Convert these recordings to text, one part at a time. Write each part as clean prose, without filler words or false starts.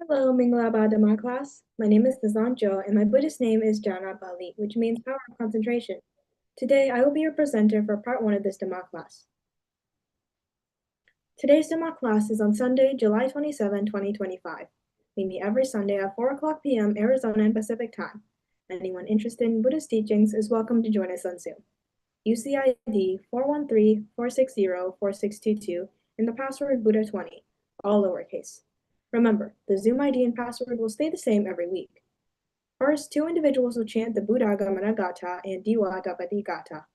Hello, Mingalaba Dhamma class. My name is Nizanjo, and my Buddhist name is Jana Bali, which means power of concentration. Today, I will be your presenter for part 1 of this Dhamma class. Today's Dhamma class is on Sunday, July 27, 2025. We meet every Sunday at 4 o'clock p.m. Arizona and Pacific Time. Anyone interested in Buddhist teachings is welcome to join us on Zoom. Use the ID 413-460-4622 and the password Buddha20, all lowercase. Remember, the Zoom ID and password will stay the same every week. First, 2 individuals will chant the Buddha Gamana Gata and Diwa Dapati Gata.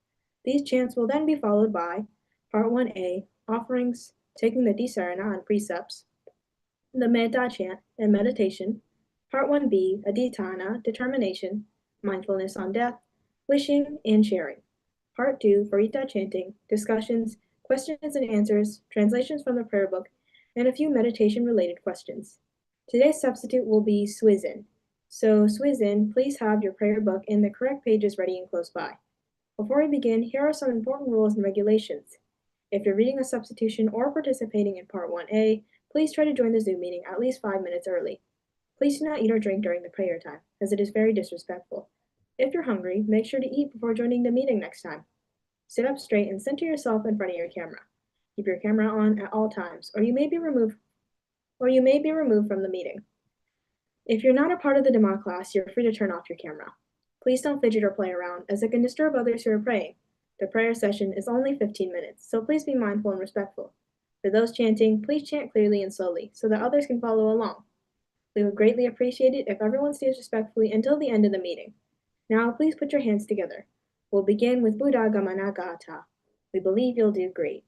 These chants will then be followed by Part 1A, offerings, taking the Disarana and precepts, the Metta chant and meditation, Part 1B, Adhitthana, determination, mindfulness on death, wishing, and sharing. Part 2, Varita chanting, discussions, questions and answers, translations from the prayer book, and a few meditation-related questions. Today's substitute will be Swizin. So, Swizin, please have your prayer book and the correct pages ready and close by. Before we begin, here are some important rules and regulations. If you're reading a substitution or participating in Part 1A, please try to join the Zoom meeting at least 5 minutes early. Please do not eat or drink during the prayer time, as it is very disrespectful. If you're hungry, make sure to eat before joining the meeting next time. Sit up straight and center yourself in front of your camera. Keep your camera on at all times, or you may be removed from the meeting. If you're not a part of the Dhamma class, you're free to turn off your camera. Please don't fidget or play around, as it can disturb others who are praying. The prayer session is only 15 minutes, so please be mindful and respectful. For those chanting, please chant clearly and slowly, so that others can follow along. We would greatly appreciate it if everyone stays respectfully until the end of the meeting. Now, please put your hands together. We'll begin with Buddha Gamana Gata. We believe you'll do great.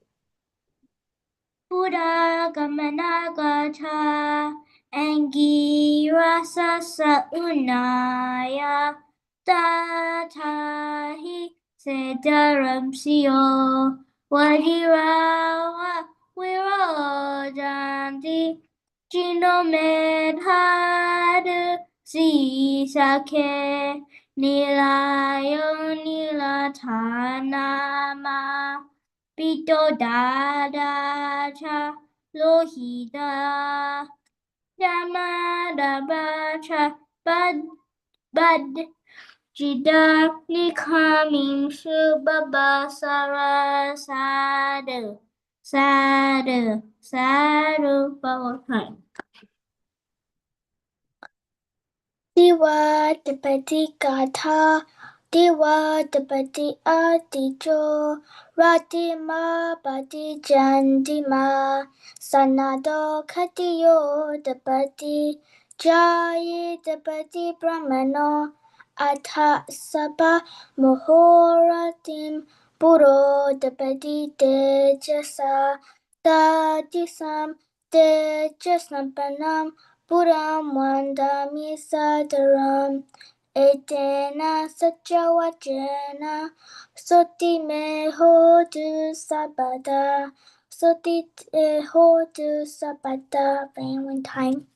Buddha Gamana Gata Angira Sasa Unaya Tatahi Sedaram Sio Wadirawa Wirodanti Jino Medhadu Sisake Nilayo Nilatanama Pito dada cha lohida Dhamma daba cha bad jida likaming subaba sadu power. Diwa Dapati Gata Diwa Dapati Adijo Ratima Badi Jandima Sanado Katiyo Dapati Jai Dapati Brahmano Atha Sabha Muhoratim Puro Dapati Tejasa Tadisam Tejasam Panam Puram Vandami Sadaram Etena Sajawajena Soti me hodu sabada Soti hodu sabada Valentine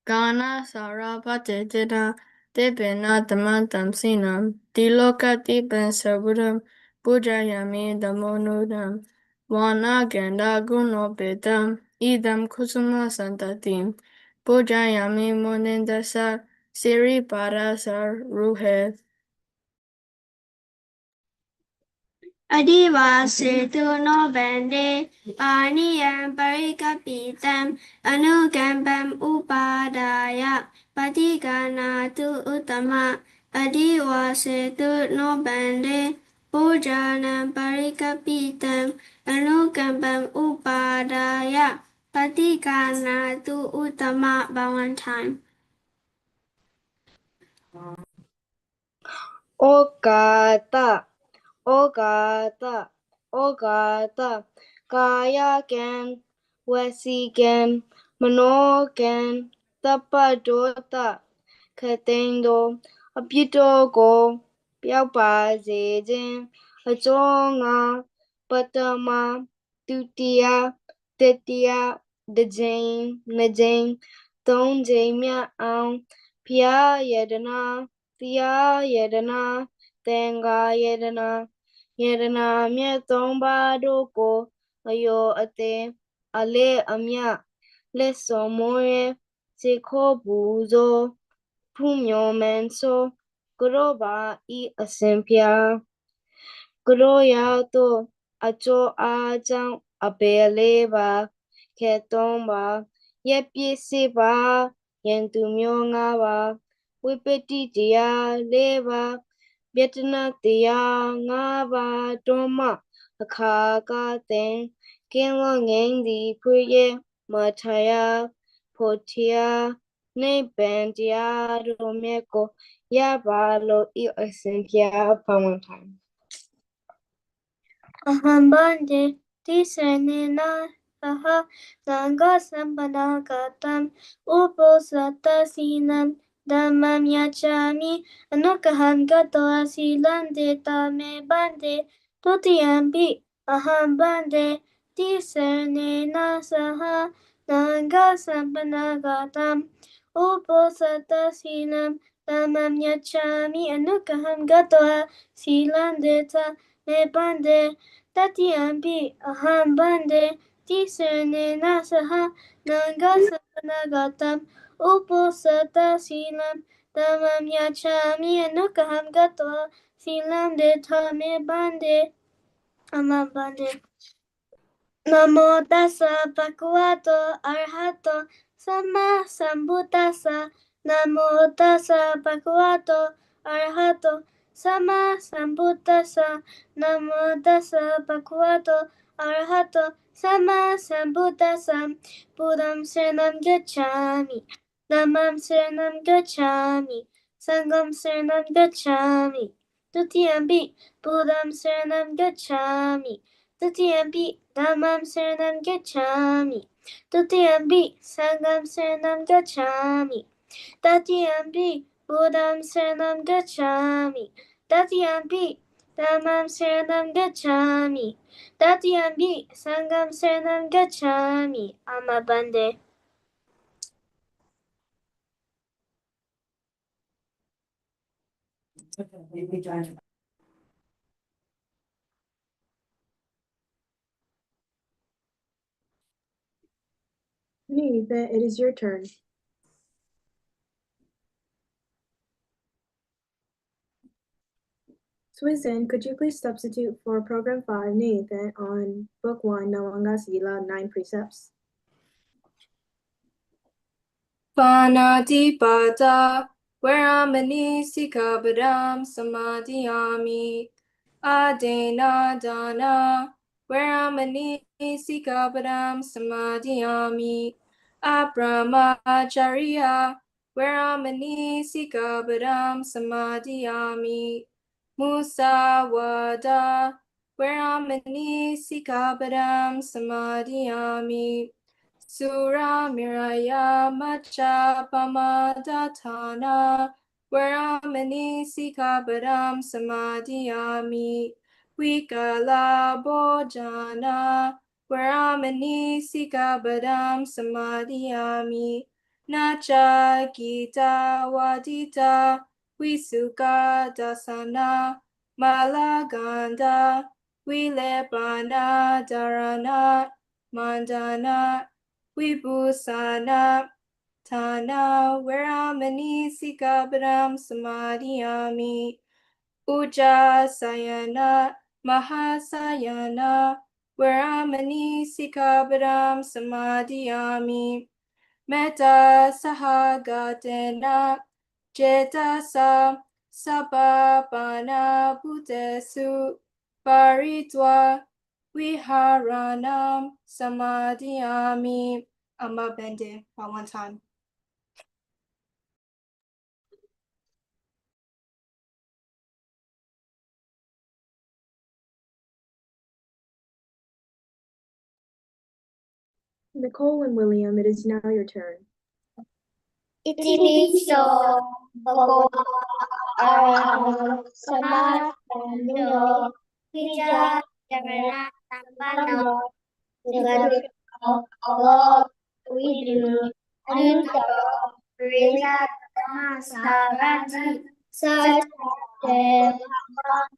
Gana sarapate dina debina damantam sinam dilokati ben saburam pujayami damonudam wana ganda guno bedam idam kusuma santatim pujayami monendasa siri parasar ruhe. Adiva Setu no Bande Paniyam Parikapitam Anugambam Upadaya Patigana tu Utama Adiva Setu no Bande Pujanam Parikapitam Anugambam Upadaya Patigana tu Utama Valentine. Ogata, Ogata, Ogata, Kaya Gan, Wesi Gan, Mano Gan, Tapadota, Katendo, Apitogo, Piapa Zedin, Ajonga, Patama, Tutia, Tetia, Najane, Don Jamia, Pia Yedana, Tia Yedana, Tenga Yedana, Yedana Mia Tomba Doko, Ayo Ate, Ale Amya, လက်စော်မောရဲစေခေါ်ပူဇော်ဖူးမြော်မန်စောကရောပါဤအစဉ်ဖျားကရောရတော့အကျော်အားကြောင့်အပေလေးပါခဲတုံးပါရက်ပြည့်စေပါယန်သူမျိုးငါးပါဝိပတိတရားလေးပါပြတနာတရားငါးပါတော့မှအခါကတဲ့ကင်းဝငင်းသည်ဖွေရဲ့မထယာဖို့ထယာနိဗ္ဗာန်တရားတော်မြတ်ကိုရပါလို့ဤအစဉ်ဖျားဖဝန်ထိုင် Aham bande tisenena saha sangha sampanagatam uposatasinam dhammam yachami anukaham gato asilam detame bande tutiyampi aham bande tisenena saha sangha sampanagatam uposatasinam dhammam yachami anukaham gato asilam detame bande Tatiyampi aham bande tisene nasaha nangasapanagatam uposata silam tamam yachami anukaham gatva silam detame bande amam bande Namo tassa bhagavato arahato sama sambuddhassa Namo tassa bhagavato arahato sama sambuddhassa Namo tassa bhagavato arahato sama sambuddhassa Buddham saranam gacchami Dhammam saranam gacchami Sangham saranam gacchami Tutiyampi Buddham saranam gacchami Tutiyampi Dhammam saranam gacchami Tutiyampi Sangham saranam gacchami Tatiyampi Buddham saranam gacchami Tatiyampi Dhammam saranam gacchami Tatiyampi Sangham saranam gacchami Amabande Nita, it is your turn. Swizan, could you please substitute for Program 5 Nita on Book 1 Nawanga Sila 9 Precepts? Panatipata Varamani Sikabadam Samadhiyami Adena Dana Varamani Sikabadam Samadhiyami Abramacharya Varamani Sikabadam Samadhiyami Musawada Varamani Sikabadam Samadhiyami Sura Miraya Macha Pamadatana Varamani Sikabadam Samadhiyami Vikala Bojana Varamani Sikabadam Samadhiyami Nacha Gita Wadita Visuka Dasana Malaganda Vilepana Dharana Mandana Vibhusana Tana Varamani Sikabadam Samadhiyami Ujjasayana Mahasayana Varamani Sikabadam Samadhiyami Metta Sahagatena Jetasa Sabapana Bhutesu Paritwa Viharanam Samadhiyami. Amabende, one time. Nicole and William, it is now your turn. Itiliso Bhagava Araham Samastando Vija Jagana Sambano Sugadu Alo Vidu Anutaro Rija Sarati Sate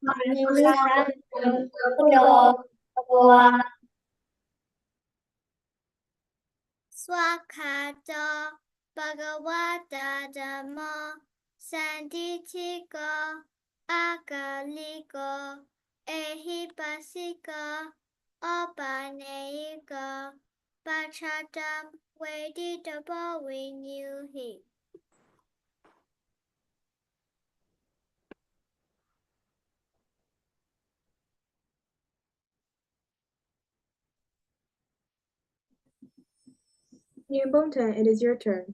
Manusam Udo Bhagava Swakato Bhagavata Dhamma Sanditiko Akaliko Ehipasiko Opanayiko Pachatam Veditabo Vinyuhi. Nyambonta, it is your turn.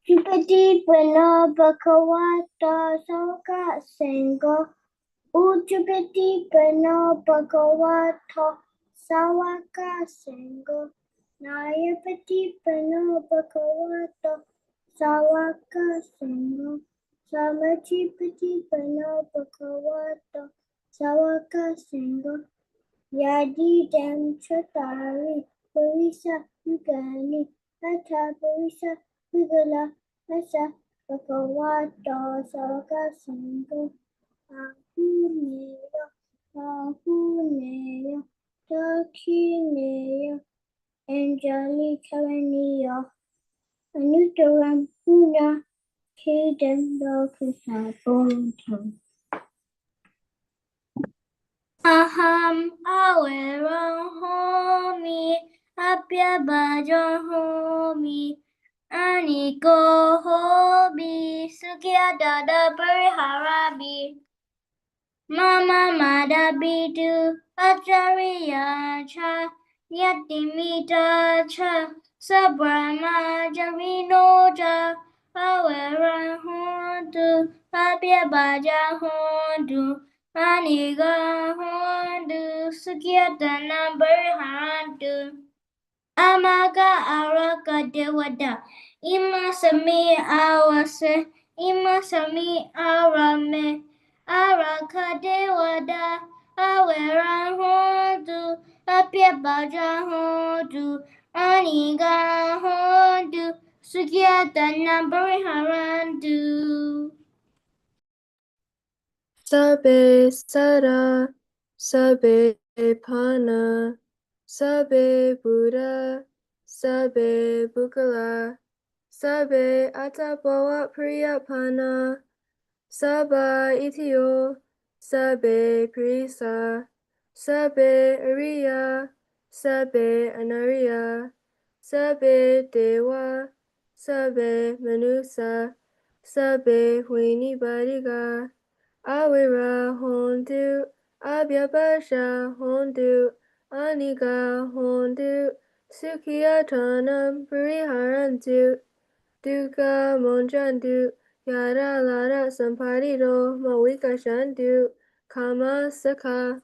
Chupati Pano Bhagavata Soka Sengo Uchupati Pano Bhagavata Sawaka Sengo Nayapati Pano Bhagavata Sawaka Sengo Samachipati Pano Bhagavata Sawaka Sengo Yadi Dem Chatari Parisa Yugani Ata Parisa Yugala Asa Bhagavata Sawaka Sengo Ahuneya Ahuneya Dakineya Anjali Karaniya Anuttaram Puna Kedam Lokasabontam. Aham awero homi apya bajo homi aniko hobi sukya dada pariharabi mama madabidu acharya cha yatimita cha sabrama jarino cha awera hontu apya baja hontu Aniga hondu sukyatana berhantu amaga araka dewada ima sami awase ima sami arame araka dewada awera hondu apya baja hondu aniga hondu sukyatana berhantu. Sabe Sara, Sabe Pana, Sabe Buddha, Sabe Bukala, Sabe Atabawa Priyapana, Saba Itio, Sabe Prisa, Sabe Ariya, Sabe Anariya, Sabe Dewa, Sabe Manusa, Sabe Huini Bariga, Awira Hondu, Abhyabasha Hondu, Aniga Hondu, Sukhiyatanam Pariharantu, Duka Monjandu, Yara Lara Samparido, Mawika Shandu, Kama Saka.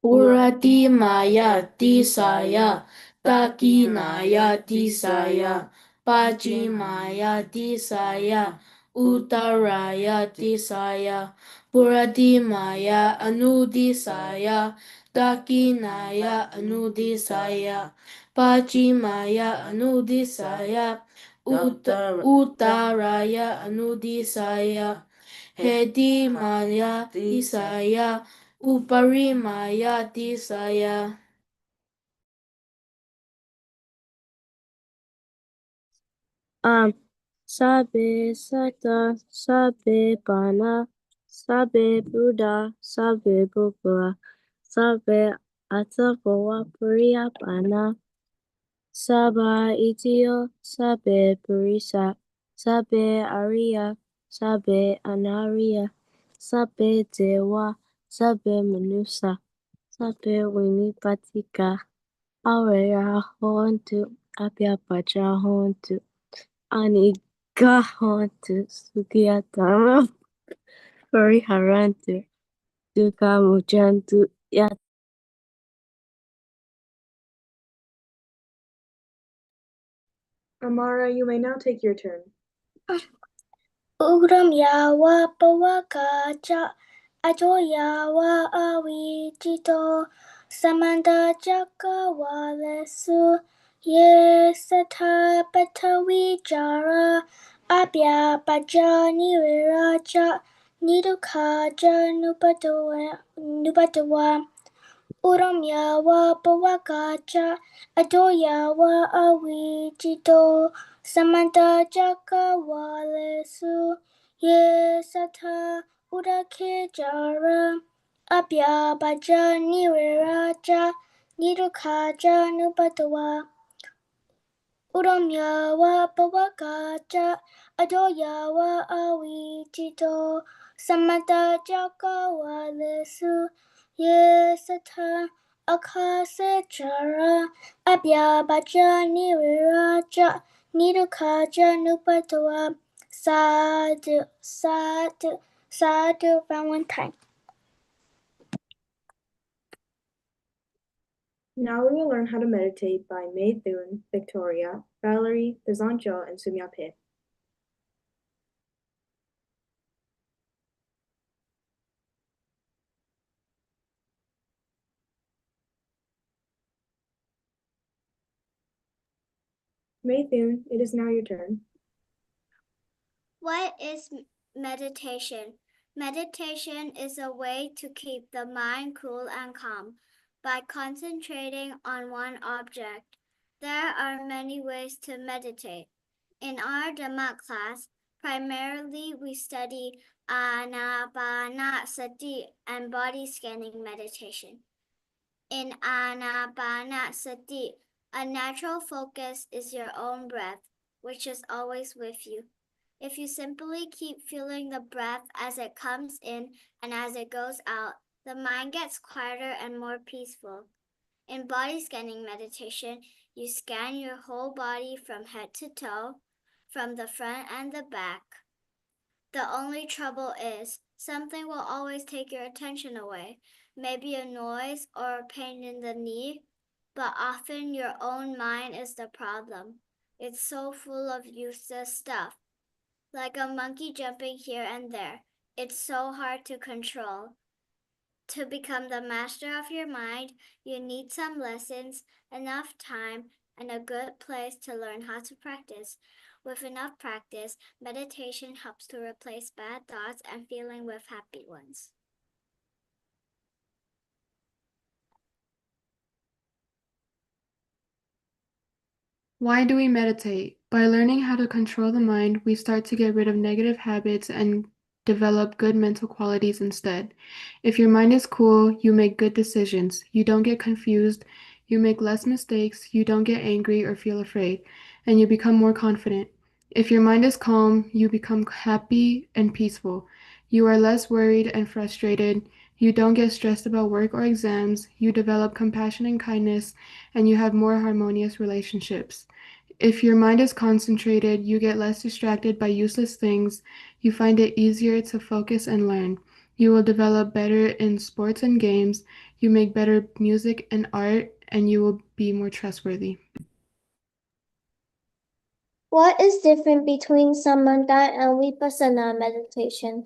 Urati Maya Tisaya, Taki Naya Tisaya, Pachi Maya Tisaya, Uttaraya Tisaya, Purati Maya Anudisaya, Taki Naya Anudisaya, Pachi Maya Anudisaya, Uttaraya Anudisaya, Hedi Maya Tisaya, Upari Maya Tisaya. Sabe Sata, Sabe Pana, Sabe Buddha, Sabe Bukla, Sabe Atabawa Puriya Pana, Saba Itio, Sabe Purisa, Sabe Arya, Sabe Anariya, Sabe Dewa, Sabe Manusa, Sabe Winipatika, Awera Hontu, Abya Pacha Hontu, Aniga Hontu, Sukiyatama, Pariharantu, Duka Mujantu, Yat. Amara, you may now take your turn. Uram yawa pawakacha ajo yawa awijito samanda jakawalesu ye satha patawijara abya bajani viraja nidukaja nupatawa Uramya wa pawakacha adoya wa awijito samanta jaka walesu ye sata udake jara abya baja niriraja nirukaja nupatawa Uramya wa pawakacha adoya wa awijito samanta jaka walesu ye sata akase jara abya baja niriraja nirukaja nupatawa sadhu sadhu sadhu Valentine. Now we will learn how to meditate by May Thun, Victoria, Valerie, Dezanjo, and Sumya Pe. May Thun, it is now your turn. What is meditation? Meditation is a way to keep the mind cool and calm by concentrating on one object. There are many ways to meditate. In our Dhamma class, primarily we study Anapanasati and body scanning meditation. In Anapanasati, a natural focus is your own breath, which is always with you. If you simply keep feeling the breath as it comes in and as it goes out, the mind gets quieter and more peaceful. In body scanning meditation, you scan your whole body from head to toe, from the front and the back. The only trouble is, something will always take your attention away, maybe a noise or a pain in the knee, but often your own mind is the problem. It's so full of useless stuff, like a monkey jumping here and there. It's so hard to control. To become the master of your mind, you need some lessons, enough time, and a good place to learn how to practice. With enough practice, meditation helps to replace bad thoughts and feeling with happy ones. Why do we meditate? By learning how to control the mind, we start to get rid of negative habits and develop good mental qualities instead. If your mind is cool, you make good decisions. You don't get confused. You make less mistakes. You don't get angry or feel afraid, and you become more confident. If your mind is calm, you become happy and peaceful. You are less worried and frustrated. You don't get stressed about work or exams. You develop compassion and kindness, and you have more harmonious relationships. If your mind is concentrated, you get less distracted by useless things. You find it easier to focus and learn. You will develop better in sports and games. You make better music and art, and you will be more trustworthy. What is different between Samatha and Vipassana meditation?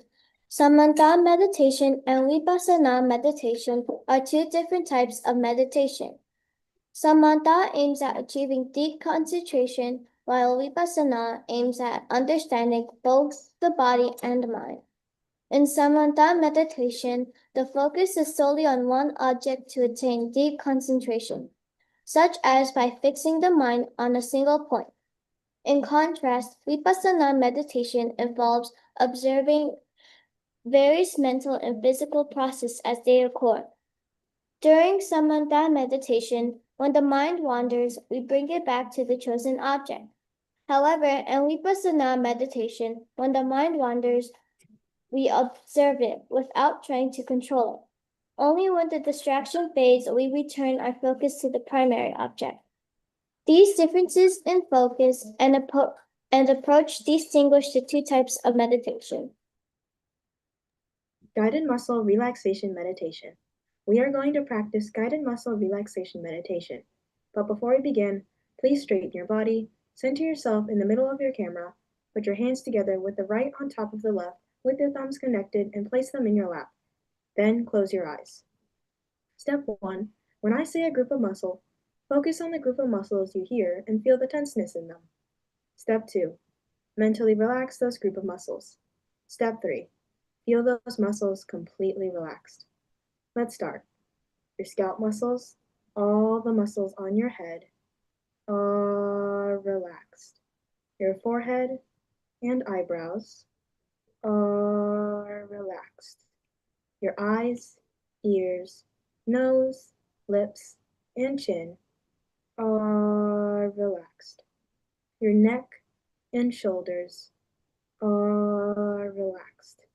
Samatha meditation and Vipassana meditation are two different types of meditation. Samatha aims at achieving deep concentration, while Vipassana aims at understanding both the body and mind. In Samatha meditation, the focus is solely on one object to attain deep concentration, such as by fixing the mind on a single point. In contrast, Vipassana meditation involves observing various mental and physical processes as they occur. During Samatha meditation, when the mind wanders, we bring it back to the chosen object. However, in Vipassana meditation, when the mind wanders, we observe it without trying to control it. Only when the distraction fades, we return our focus to the primary object. These differences in focus and approach distinguish the two types of meditation. Guided muscle relaxation meditation. We are going to practice guided muscle relaxation meditation. But before we begin, please straighten your body, center yourself in the middle of your camera, put your hands together with the right on top of the left with your thumbs connected and place them in your lap. Then close your eyes. Step 1. When I say a group of muscle, focus on the group of muscles you hear and feel the tenseness in them. Step 2. Mentally relax those group of muscles. Step 3. Feel those muscles completely relaxed. Let's start. Your scalp muscles, all the muscles on your head are relaxed. Your forehead and eyebrows are relaxed. Your eyes, ears, nose, lips, and chin are relaxed. Your neck and shoulders are relaxed.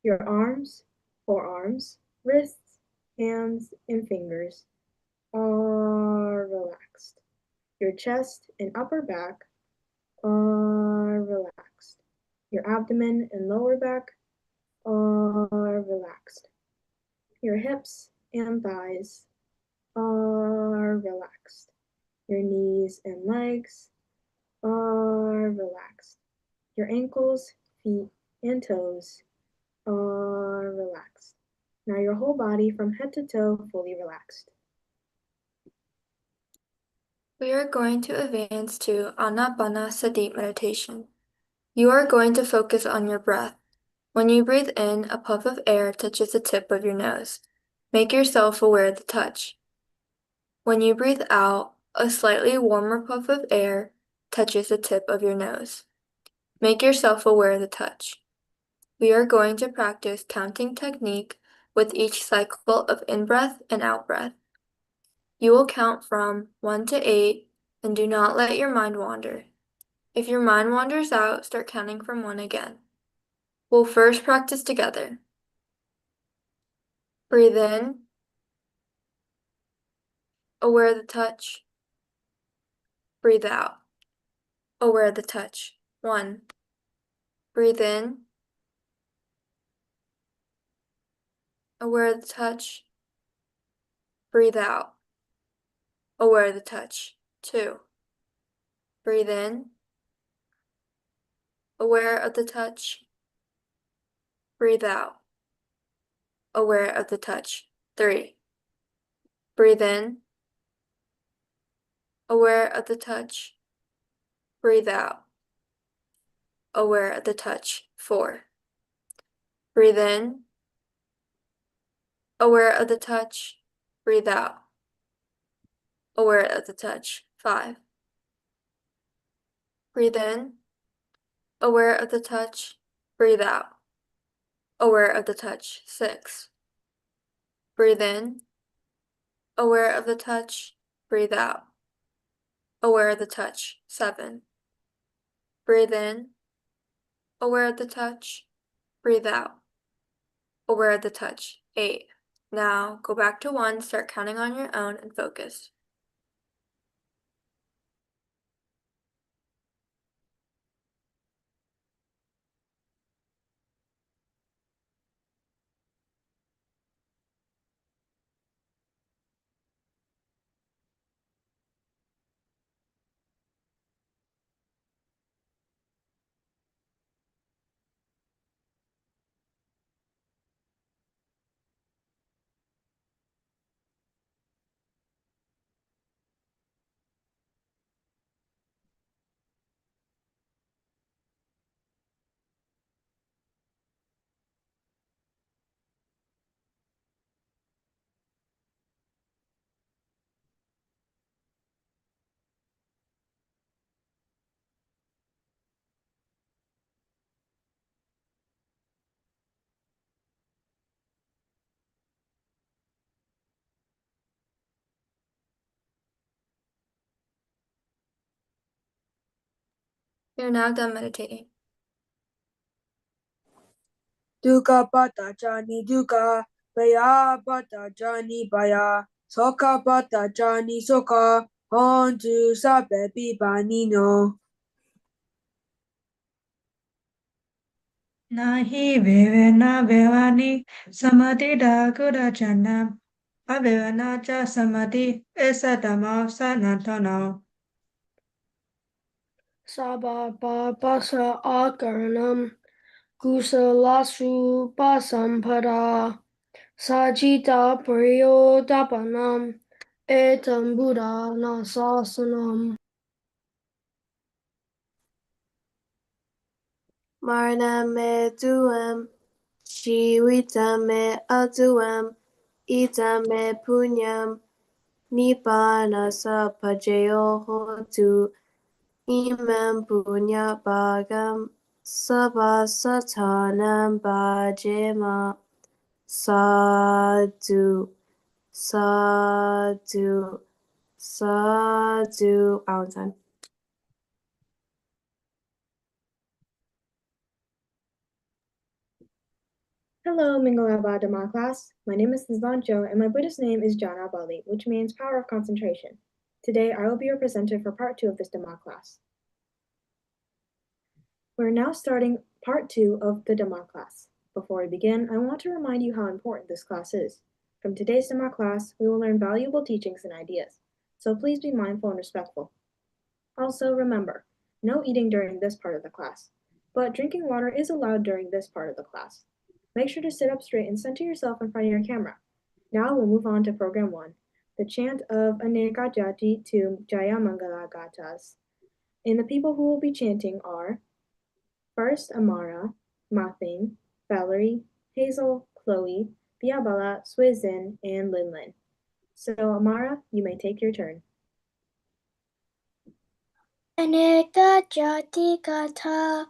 Your arms, forearms, wrists, hands, and fingers are relaxed. Your chest and upper back are relaxed. Your abdomen and lower back are relaxed. Your hips and thighs are relaxed. Your knees and legs are relaxed. Your ankles, feet, and toes are relaxed. Now your whole body from head to toe fully relaxed. We are going to advance to Anapanasati meditation. You are going to focus on your breath. When you breathe in, a puff of air touches the tip of your nose. Make yourself aware of the touch. When you breathe out, a slightly warmer puff of air touches the tip of your nose. Make yourself aware of the touch. We are going to practice counting technique with each cycle of in-breath and out-breath. You will count from 1 to 8 and do not let your mind wander. If your mind wanders out, start counting from 1 again. We'll first practice together. Breathe in, aware of the touch. Breathe out, aware of the touch. 1. Breathe in, aware of the touch. Breathe out, aware of the touch. 2. Breathe in, aware of the touch. Breathe out, aware of the touch. 3. Breathe in, aware of the touch. Breathe out, aware of the touch. 4. Breathe in, aware of the touch. Breathe out, aware of the touch. 5. Breathe in, aware of the touch. Breathe out, aware of the touch. 6. Breathe in, aware of the touch. Breathe out, aware of the touch. 7. Breathe in, aware of the touch. Breathe out, aware of the touch. 8. Now go back to 1, start counting on your own and focus. You're now done meditating. Dukkha pata jani dukkha, baya pata jani baya, soka pata jani soka, hontu sabe bibani no. Nahi vevena vevani samadhi dakuda janam avevana cha samadhi esa dhamma sanatana. Sabapapasa akaranam kusalasu pasampada sajita prayodapanam etam buddha nasasanam. Marna me duem, Shivita me aduem, idam me punyam nibbanasa pajayo hotu imam punya bagam satanam bajema sadhu sadhu sadhu. Valentine. Hello, Mingalaba Dhamma class. My name is Nizvancho, and my Buddhist name is Jana Bali, which means power of concentration. Today, I will be your presenter for part 2 of this Dhamma class. We're now starting part 2 of the Dhamma class. Before we begin, I want to remind you how important this class is. From today's Dhamma class, we will learn valuable teachings and ideas, so please be mindful and respectful. Also, remember, no eating during this part of the class, but drinking water is allowed during this part of the class. Make sure to sit up straight and center yourself in front of your camera. Now we'll move on to program 1, the chant of Aneka Jati to Jaya Mangala Gatas. And the people who will be chanting are first Amara, Mathing, Valerie, Hazel, Chloe, Biabala, Swizin, and Linlin. So Amara, you may take your turn. Aneka jati kata,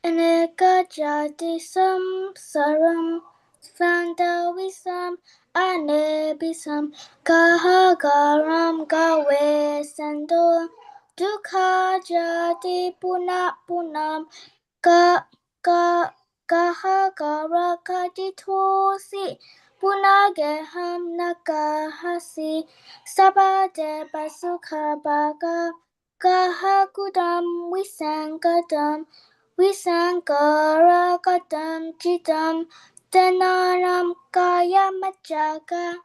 aneka jati samsaram, sandavisam, anebisam, kahagaram gawe sando, dukha jati punam, kahagara kaditosi, punageham nakahasi, sabade basukha baga, Kahakudam wisangarakadam jidam danaram kayamajaga.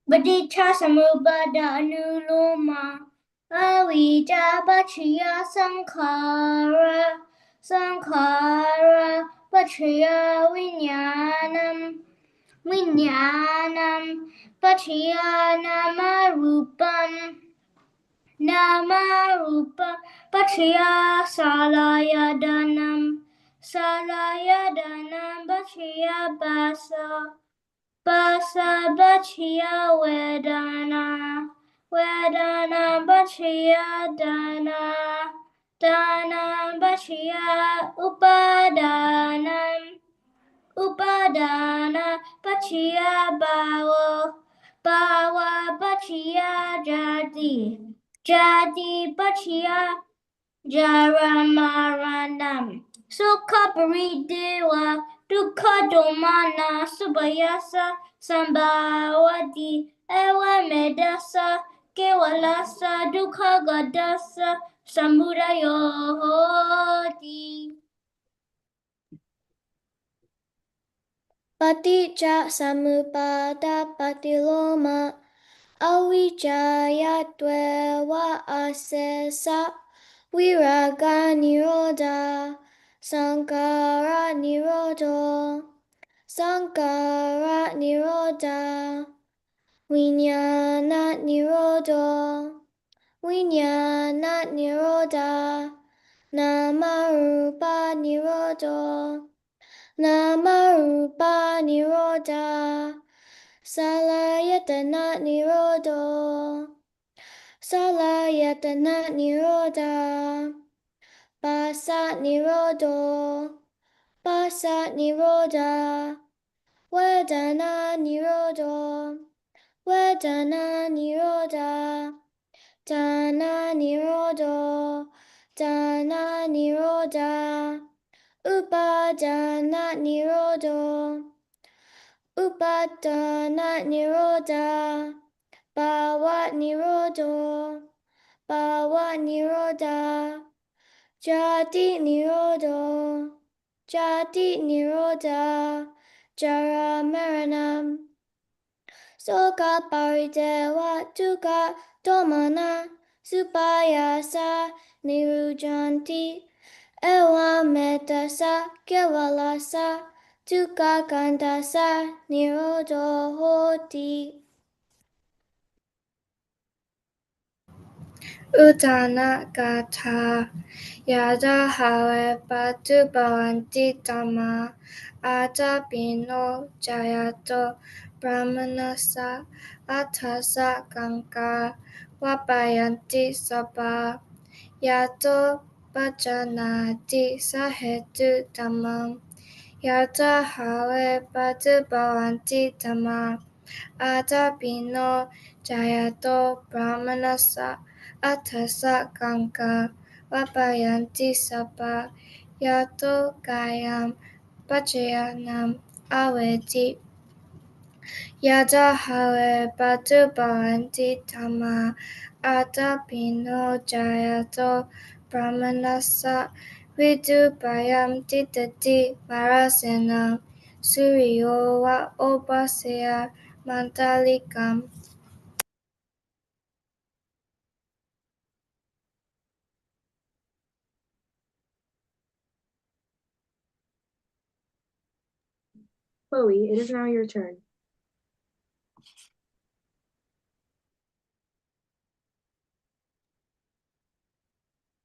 Badita samubada anuloma avija bachya sankhara bachya vinyanam bachya namarupa bachya salayadanam bachya basa bachya vedana bachya dana bachya upadana bachya bawa bachya jadi bachya jaramaranam sukha paridewa dukha domana subayasa sambhavati ewa medasa kewalasa dukha gadasa samudayoti. Paticca samuppada patiloma avijjaya tveva asesa viraga nirodha sankara nirodha vijnana nirodha namarupa nirodha salayatana nirodha pasa nirodha vedana nirodha dana nirodha upadana nirodha bhava nirodha jati nirodha jara maranam soka paridewa dukkha domana supayasa nirujanti ewa metasa kevalasa dukkha kandasa nirodho hoti. Udana Gata Yada Hale Batu Bhavanti Dhamma Ada Bino Jayato Brahmanasa Athasa Ganga Vapayanti Sabha Yato Bhajanati Sahetu Dhammam Yata Hale Batu Bhavanti Dhamma Adabino Jayato Brahmanasa Athasa Ganga Vapayanti Sabha Yato Gayam Pachayanam Aveti Yada Hale Batu Bhavanti Dhamma Adabino Jayato Brahmanasa Vidubhayam Titati Marasenam Suryo wa Obasya Mandalikam. Chloe, it is now your turn.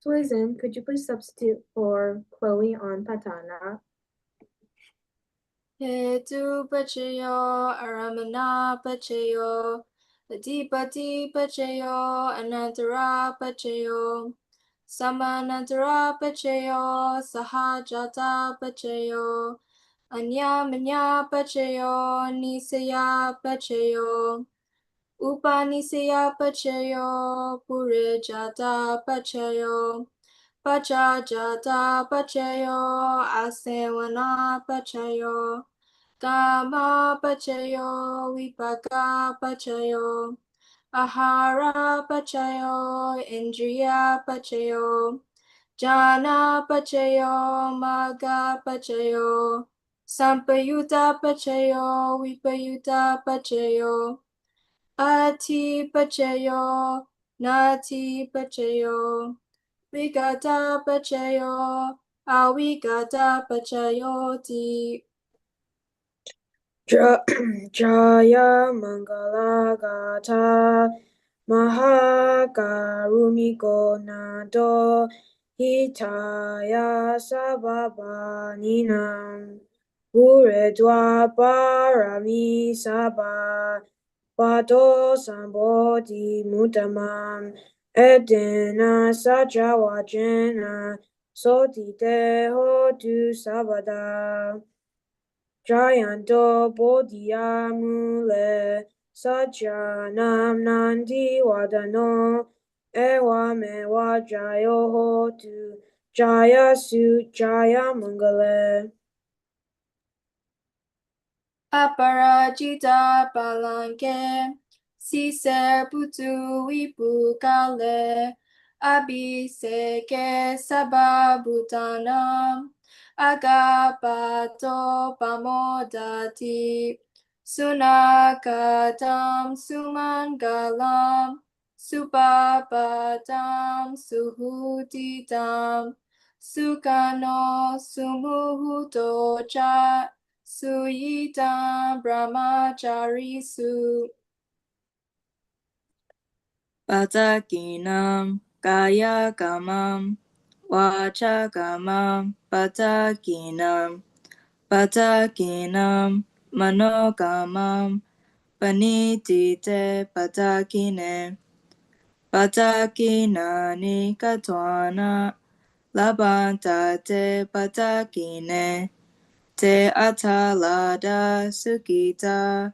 Suizin, could you please substitute for Chloe on Patana? Hetu Pachayo Aramana Pachayo Adipati Pachayo Anantara Pachayo Samanantara Pachayo Sahajata Pachayo Anyamanya Pachayo Nisaya Pachayo Upanisaya Pachayo Purijata Pachayo Pachajata Pachayo Asewana Pachayo Dhamma Pachayo Vipaka Pachayo Ahara Pachayo Indriya Pachayo Jana Pachayo Magga Pachayo Sampayuta Pachayo Vipayuta Pachayo Ati Pachayo Nati Pachayo Vigata Pachayo Avigata Pachayoti Jaya Mangala Gata Mahakaruniko Nado Hitaya Sababa Ninam Uredwa Parami Sabha Pato Sambodhi Mutamam Edena Sajawajena Soti Deho Tu Sabada Jayanto Bodhiya Mule Sajanam Nandi Wadano Ewa Mewa Jayo Hotu Jaya Su Jaya Mangale Aparajita Palanke Siser Putu Vipukale Abhiseke Sababhutanam Agapato Pamodati Sunakatam Sumangalam Supapatam Suhutitam Sukano Sumuhuto Cha Suyitam Brahmacharisu Patakinam Kaya Kamam Vacha Kamam Patakinam Manokamam Panitite Patakine Patakinani Katwana Labantate Patakine Te Atalada Sukita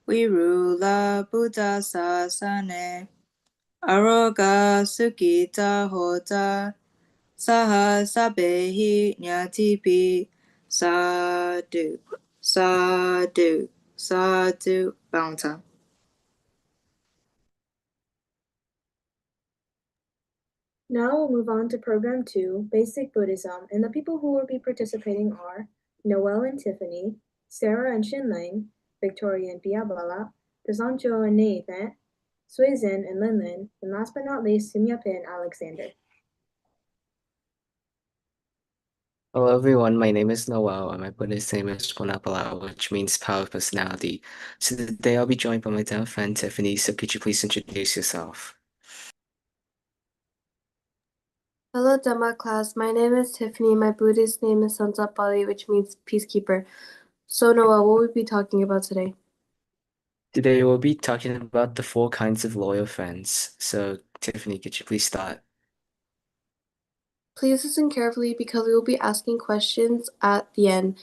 Wirula Buddha Sasane Aroga Sukita Hota Saha Sabehi Nyatipi Sadhu Sadhu Sadhu Bouncer. Now we'll move on to Program 2, Basic Buddhism, and the people who will be participating are Noel and Tiffany, Sarah and Shinling, Victoria and Biabala, Desancho and Nathan, Suizin and Linlin, and last but not least, Sumyapin and Alexander. Hello everyone, my name is Noel and my Buddhist name is Punapala, which means power of personality. So today I'll be joined by my dear friend Tiffany, so could you please introduce yourself? Hello, Dhamma class. My name is Tiffany. My Buddhist name is Sansapali, which means peacekeeper. So, Noah, what will we be talking about today? Today we'll be talking about the 4 kinds of loyal friends. So, Tiffany, could you please start? Please listen carefully because we will be asking questions at the end.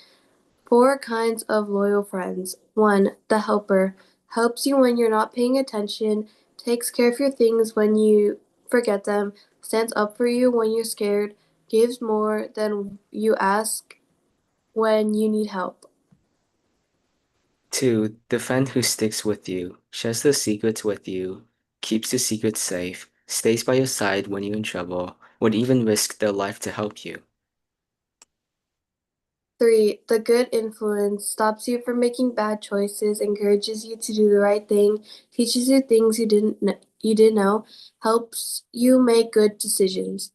4 kinds of loyal friends. 1. The helper. Helps you when you're not paying attention, takes care of your things when you forget them, stands up for you when you're scared, gives more than you ask when you need help. 2. The friend who sticks with you, shares the secrets with you, keeps the secrets safe, stays by your side when you're in trouble, would even risk their life to help you. 3. The good influence stops you from making bad choices, encourages you to do the right thing, teaches you things you didn't know, helps you make good decisions.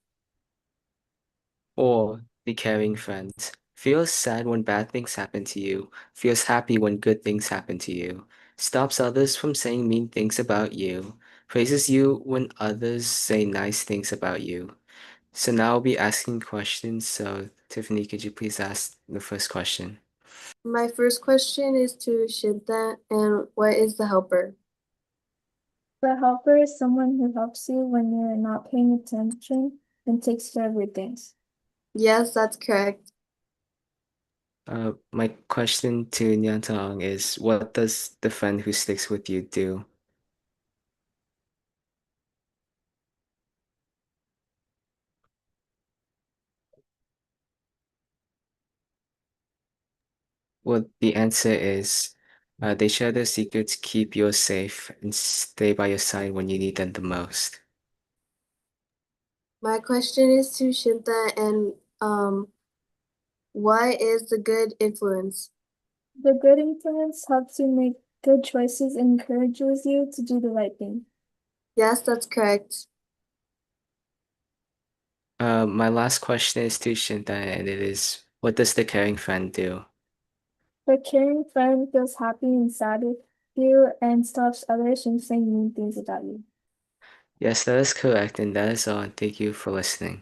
4. The caring friend, feels sad when bad things happen to you, feels happy when good things happen to you, stops others from saying mean things about you, praises you when others say nice things about you. So now I'll be asking questions. So, Tiffany, could you please ask the first question? My first question is to Shinta, and what is the helper? The helper is someone who helps you when you're not paying attention and takes care of your things. Yes, that's correct. My question to Nyantong is, what does the friend who sticks with you do? Well, the answer is, they share their secrets, keep yours safe, and stay by your side when you need them the most. My question is to Shinta, and what is the good influence? The good influence helps you make good choices and encourages you to do the right thing. Yes, that's correct. My last question is to Shinta, and it is, what does the caring friend do? The caring friend feels happy and sad with you and stops others from saying mean things about you. Yes, that is correct, and that is all, and thank you for listening.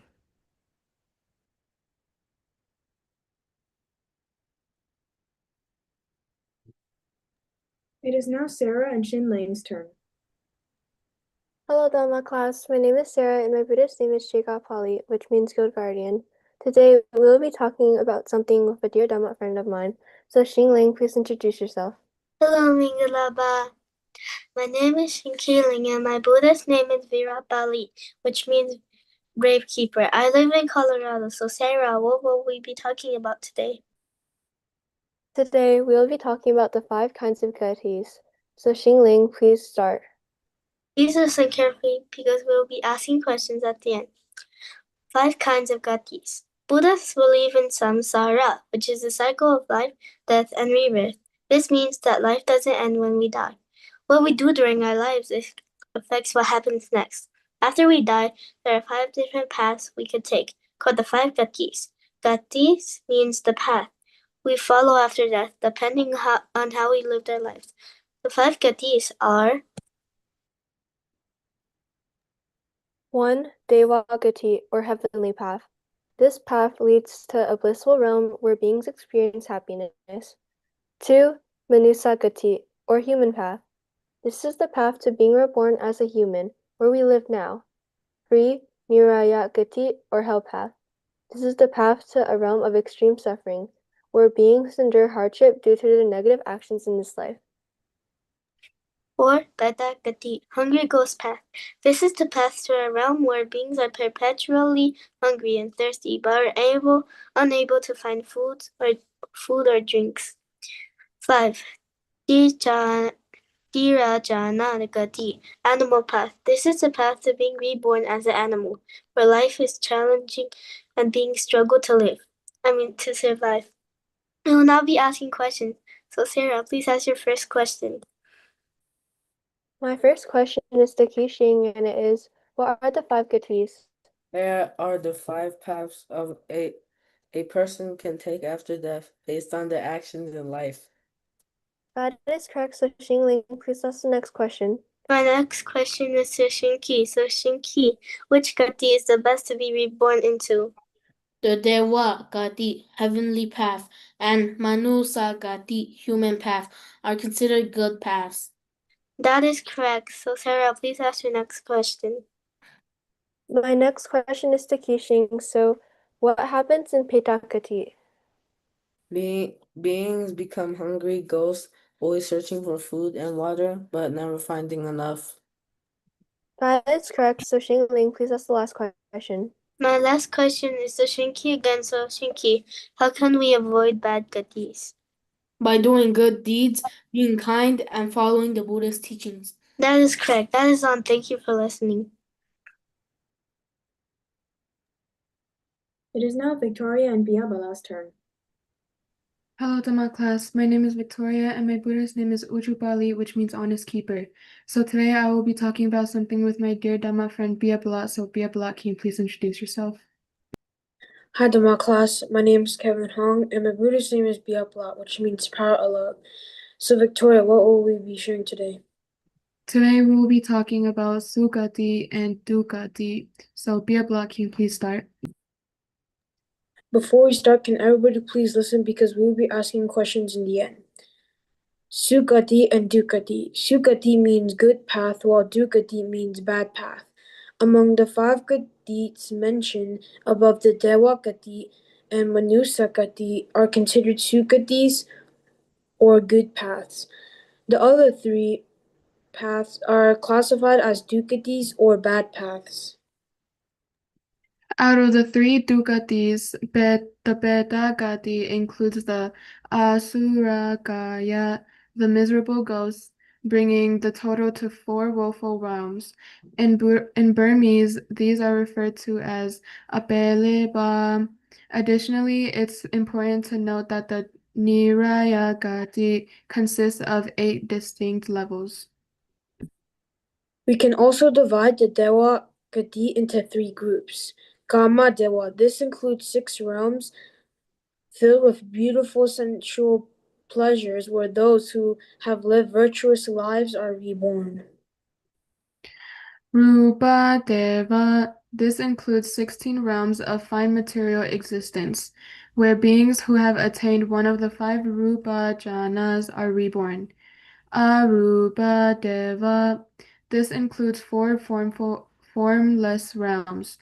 It is now Sarah and Shin Lane's turn. Hello, Dhamma class. My name is Sarah, and my Buddhist name is Pali, which means Guild Guardian. Today, we will be talking about something with a dear Dhamma friend of mine. So, Xing Ling, please introduce yourself. Hello, Mingalaba. My name is Shinki Ling, and my Buddhist name is Virapali, which means brave keeper. I live in Colorado. So, Sarah, what will we be talking about today? Today, we will be talking about the 5 kinds of gratitudes. So, Xing Ling, please start. Please listen carefully because we will be asking questions at the end. 5 kinds of gatis. Buddhists believe in samsara, which is the cycle of life, death, and rebirth. This means that life doesn't end when we die. What we do during our lives affects what happens next. After we die, there are 5 different paths we could take, called the 5 gatis. Gatis means the path we follow after death, depending on how we lived our lives. The 5 gatis are 1. Devagati, or heavenly path. This path leads to a blissful realm where beings experience happiness. 2. Manusagati, or human path. This is the path to being reborn as a human, where we live now. 3. Nirayagati, or hell path. This is the path to a realm of extreme suffering, where beings endure hardship due to their negative actions in this life. 4. Beta Gati, Hungry Ghost Path. This is the path to a realm where beings are perpetually hungry and thirsty, but are unable to find food or drinks. 5. Dirajana Gati, Animal Path. This is the path to being reborn as an animal, where life is challenging and beings struggle to survive. I will now be asking questions. So Sarah, please ask your first question. My first question is to Qixing, and it is, what are the 5 gatis? There are the 5 paths of a person can take after death based on their actions in life. That is correct, so Xing Ling, please ask the next question. My next question is to Shinki. So Shinki, which Gati is the best to be reborn into? The Dewa Gati, heavenly path, and Manusa Gati, human path, are considered good paths. That is correct. So Sarah, please ask your next question. My next question is to Kishing. So, what happens in Petakati? Beings become hungry ghosts, always searching for food and water, but never finding enough. That is correct. So, Xingling, please ask the last question. My last question is to Shinki again. So Shinki, how can we avoid bad Gatis? By doing good deeds, being kind, and following the Buddha's teachings. That is correct. That is on. Thank you for listening. It is now Victoria and Biabala's turn. Hello, Dhamma class. My name is Victoria, and my Buddha's name is Ujjupali, which means honest keeper. So today I will be talking about something with my dear Dhamma friend Biabala. So Biabala, can you please introduce yourself? Hi Dhamma class, my name is Kevin Hong and my Buddhist name is Biapla, which means power of love. So Victoria, what will we be sharing today? Today we will be talking about Sugati and Dukati. So Biabala, can you please start? Before we start, can everybody please listen because we will be asking questions in the end. Sukati and Dukati. Sukati means good path while Dukati means bad path. Among the 5 good deeds mentioned above, the Dewakati and Manusakati are considered Sukatis or good paths. The other 3 paths are classified as Dukatis or bad paths. Out of the 3 Dukatis, the Bedagati includes the Asuragaya, the miserable ghosts, bringing the total to 4 woeful realms. In Burmese, these are referred to as Apeleba. Additionally, it's important to note that the Nirayagati consists of 8 distinct levels. We can also divide the Dewa Gati into 3 groups. Kama Dewa. This includes 6 realms filled with beautiful sensual pleasures where those who have lived virtuous lives are reborn. Rupa Deva. This includes 16 realms of fine material existence, where beings who have attained one of the 5 Rupa jhanas are reborn. Arupa Deva. This includes 4 formless realms,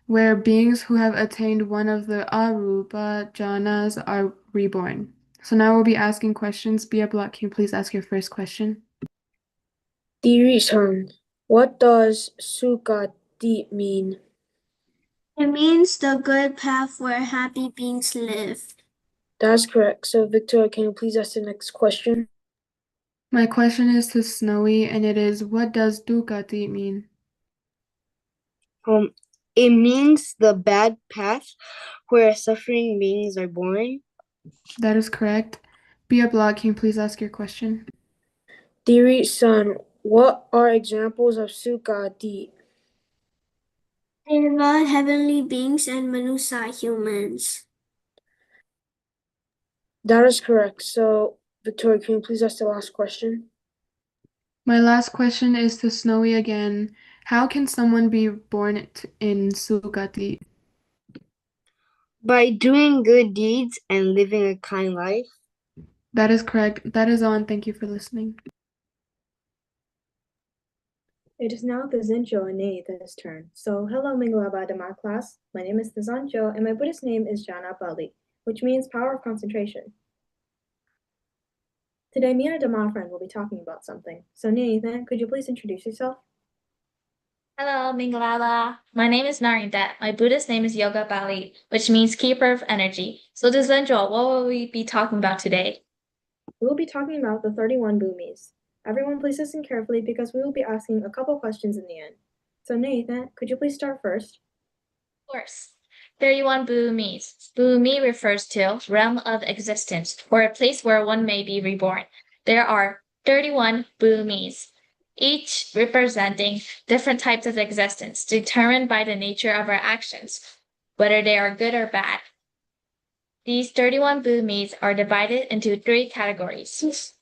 where beings who have attained one of the Arupa jhanas are reborn. So now we'll be asking questions. Biabala, can you please ask your first question? Dirisan, what does Sukati mean? It means the good path where happy beings live. That's correct. So Victoria, can you please ask the next question? My question is to Snowy, and it is, what does Dukati mean? It means the bad path where suffering beings are born. That is correct. Biabala, can you please ask your question? Dirisan, what are examples of Sukati? Deva, heavenly beings, and Manusa, humans. That is correct. So Victoria, can you please ask the last question? My last question is to Snowy again. How can someone be born in Sugati? By doing good deeds and living a kind life. That is correct. That is all, and thank you for listening. It is now the Zenjo and Neita's turn. So, hello Mingalaba Dhamma class. My name is the Zanjo, and my Buddhist name is Jana Bali, which means power of concentration. Today, me and a Dhamma friend will be talking about something. So, Neitha, could you please introduce yourself? Hello, Mingalala. My name is Narinda. My Buddhist name is Yoga Bali, which means keeper of energy. So, Zenjo, what will we be talking about today? We will be talking about the 31 bhumis. Everyone please listen carefully because we will be asking a couple questions in the end. So Nathan, could you please start first? Of course. 31 bhumis. Bhumi refers to realm of existence, or a place where one may be reborn. There are 31 bhumis, each representing different types of existence, determined by the nature of our actions, whether they are good or bad. These 31 bhumis are divided into 3 categories.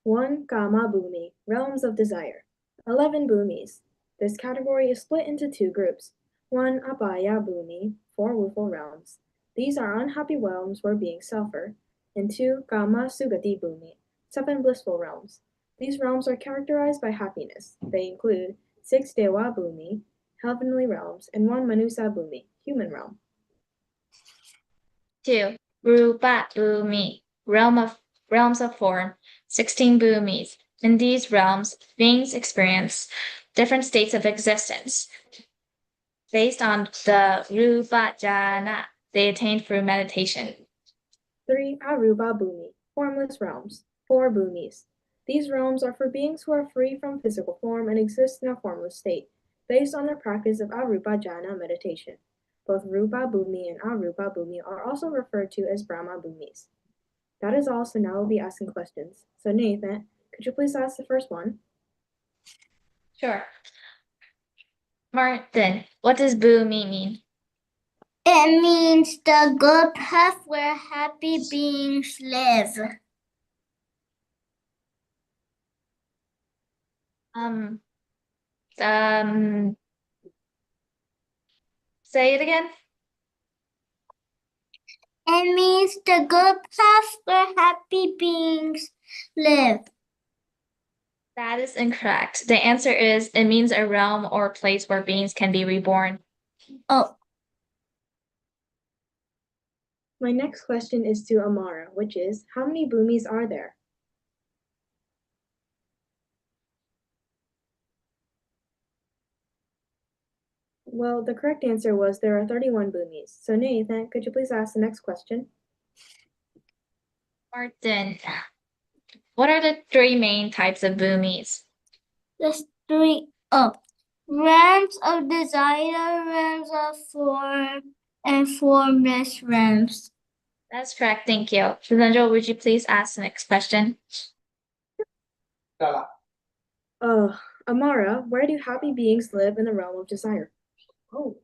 1. Kama Bhumi, realms of desire. 11 bhumis. This category is split into two groups. 1. Abhaya bhumi, 4 woeful realms. These are unhappy realms where beings suffer. And 2. Kama sugati bhumi, 7 blissful realms. These realms are characterized by happiness. They include 6 Dewa bhumi, heavenly realms, and 1 Manusa bhumi, human realm. 2. Rupa Bhumi, realms of form, 16 bhumis. In these realms, beings experience different states of existence based on the rupa jhana they attained through meditation. 3. Arupa bhumi, formless realms, 4 bhumis. These realms are for beings who are free from physical form and exist in a formless state, based on their practice of arupa jhana meditation. Both Rupa bhumi and Arupa bhumi are also referred to as Brahma bhumis. That is all, so now we'll be asking questions. So Nathan, could you please ask the first one? Sure. Martin, what does bhumi mean? It means the good path where happy beings live. Say it again. It means the good path where happy beings live. That is incorrect. The answer is it means a realm or place where beings can be reborn. Oh. My next question is to Amara, which is, how many bhumis are there? Well, the correct answer was there are 31 bhumis. So Nathan, could you please ask the next question? Martin, what are the 3 main types of bhumis? There's 3. Realms of desire, realms of form, and formless realms. That's correct, thank you. Sudhanjal, would you please ask the next question? Amara, where do happy beings live in the realm of desire? Oh.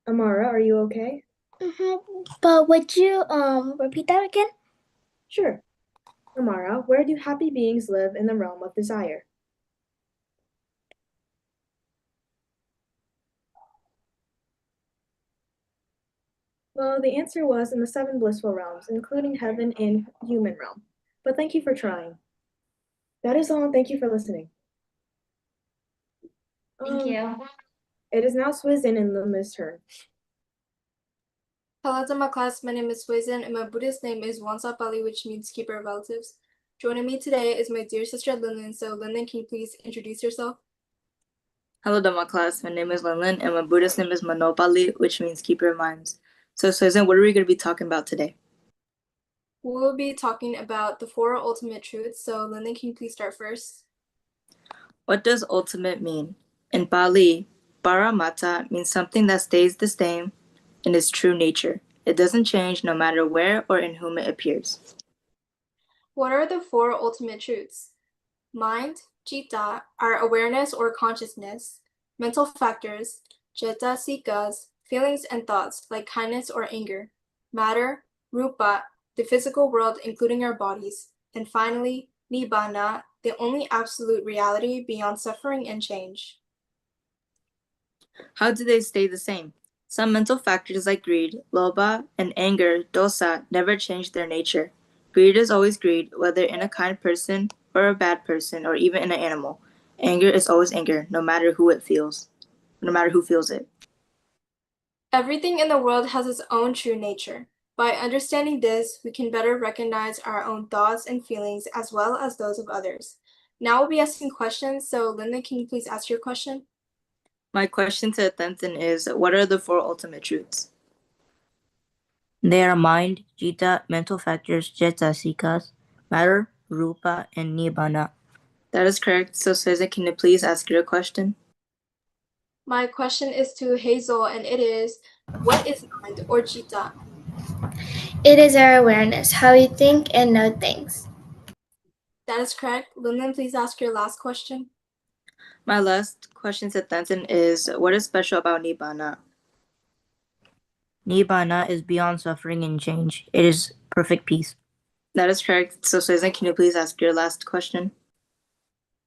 Amara, are you okay? But would you repeat that again? Sure. Amara, where do happy beings live in the realm of desire? Well, the answer was in the 7 blissful realms, including heaven and human realm. But thank you for trying. That is all, and thank you for listening. Thank you. It is now Swizin and Lima's turn. Hello to my class, my name is Suizan and my Buddhist name is Wansapali, which means keeper of relatives. Joining me today is my dear sister Linlin, so Linlin, can you please introduce yourself? Hello, Dhamma class. My name is Lenlin, and my Buddhist name is Manopali, which means keeper of minds. So, Susan, what are we going to be talking about today? We'll be talking about the 4 ultimate truths, so Linlin, can you please start first? What does ultimate mean? In Pali, Paramata means something that stays the same in its true nature. It doesn't change no matter where or in whom it appears. What are the 4 ultimate truths? Mind, citta, our awareness or consciousness, mental factors, cetasikas, feelings and thoughts like kindness or anger, matter, rupa, the physical world including our bodies, and finally, nibbana, the only absolute reality beyond suffering and change. How do they stay the same? Some mental factors like greed, lobha, and anger, dosa, never change their nature. Greed is always greed, whether in a kind person or a bad person or even in an animal. Anger is always anger, no matter who feels it. Everything in the world has its own true nature. By understanding this, we can better recognize our own thoughts and feelings as well as those of others. Now we'll be asking questions, so Linda, can you please ask your question? My question to Athenton is, what are the 4 ultimate truths? They are mind, citta, mental factors, cetasikas, matter, rupa, and nibbana. That is correct. So, Susan, can you please ask your question? My question is to Hazel, and it is, what is mind or citta? It is our awareness, how we think and know things. That is correct. Linda, please ask your last question. My last question to Athenton is, what is special about nibbana? Nibbana is beyond suffering and change. It is perfect peace. That is correct. So, Susan, can you please ask your last question?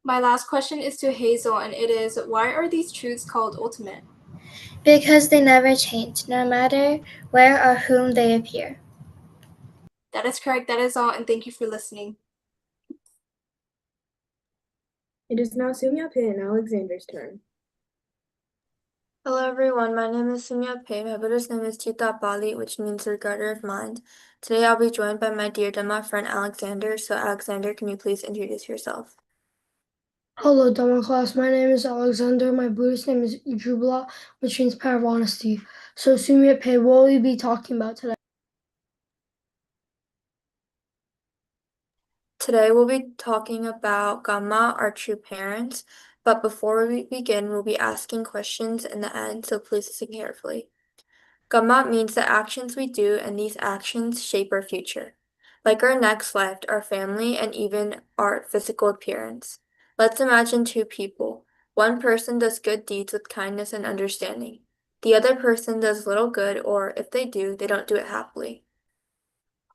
My last question is to Hazel, and it is, why are these truths called ultimate? Because they never change, no matter where or whom they appear. That is correct. That is all, and thank you for listening. It is now Sumyape and Alexander's turn. Hello everyone, my name is Sumya Pei. My Buddhist name is Chita Bali, which means regarder of mind. Today I'll be joined by my dear Dhamma friend Alexander. So Alexander, can you please introduce yourself? Hello, Dhamma class. My name is Alexander. My Buddhist name is Ujubla, which means power of honesty. So, Sumya Pei, what will we be talking about today? Today we'll be talking about Gamma, our true parents. But before we begin, we'll be asking questions in the end, so please listen carefully. Gamma means the actions we do, and these actions shape our future, like our next life, our family, and even our physical appearance. Let's imagine two people. One person does good deeds with kindness and understanding. The other person does little good, or if they do, they don't do it happily.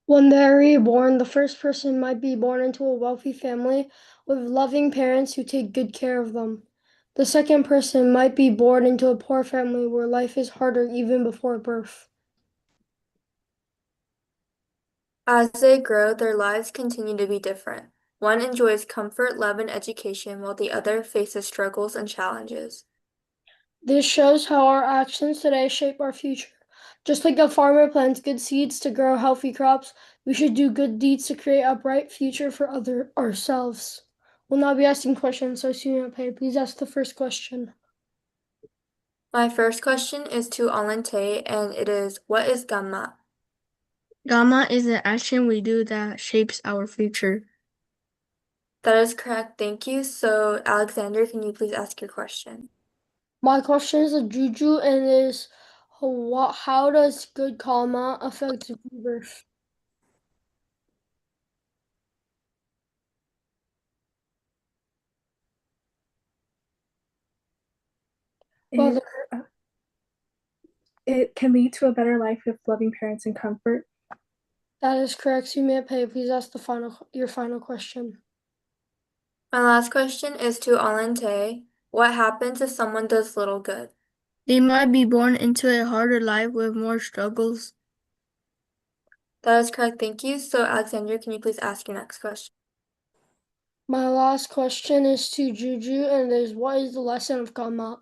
When they're reborn, the first person might be born into a wealthy family with loving parents who take good care of them. The second person might be born into a poor family where life is harder even before birth. As they grow, their lives continue to be different. One enjoys comfort, love, and education, while the other faces struggles and challenges. This shows how our actions today shape our future. Just like a farmer plants good seeds to grow healthy crops, we should do good deeds to create a bright future for ourselves. We'll now be asking questions, so Sumya Pei, please ask the first question. My first question is to Alente, and it is, what is Gamma? Gamma is an action we do that shapes our future. That is correct, thank you. So, Alexander, can you please ask your question? My question is a juju and is how does good karma affect rebirth? Well, It can lead to a better life with loving parents and comfort. that is correct. Sumya Pei, please ask your final question. My last question is to Alente. What happens if someone does little good? They might be born into a harder life with more struggles. That is correct, thank you. So, Alexander, can you please ask your next question? My last question is to Juju, and is what is the lesson of karma?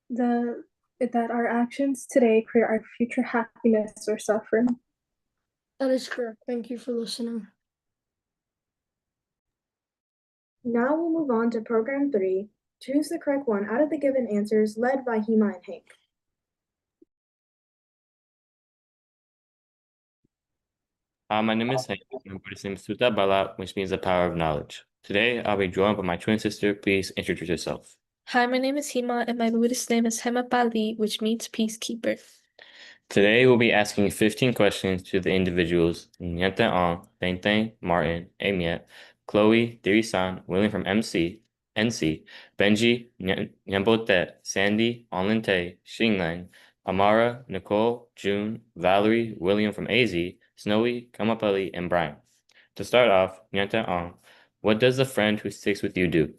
That our actions today create our future happiness or suffering. That is correct. Thank you for listening. Now we'll move on to Program 3. Choose the correct one out of the given answers, led by Hema and Hank. My name is Hank. My Buddhist name is Sutta Bala, which means the power of knowledge. Today, I'll be joined by my twin sister. Please introduce yourself. Hi, my name is Hema, and my Buddhist name is Hemapali, which means peacekeeper. Today, we'll be asking 15 questions to the individuals Nyente Ong, Teng, Martin, Amiet, Chloe, Diri-san, William from NC, Benji, Nyambote, Sandy, Onlinte, Xinglang, Amara, Nicole, June, Valerie, William from AZ, Snowy, Kamapali, and Brian. To start off, Nyente Ong, what does a friend who sticks with you do?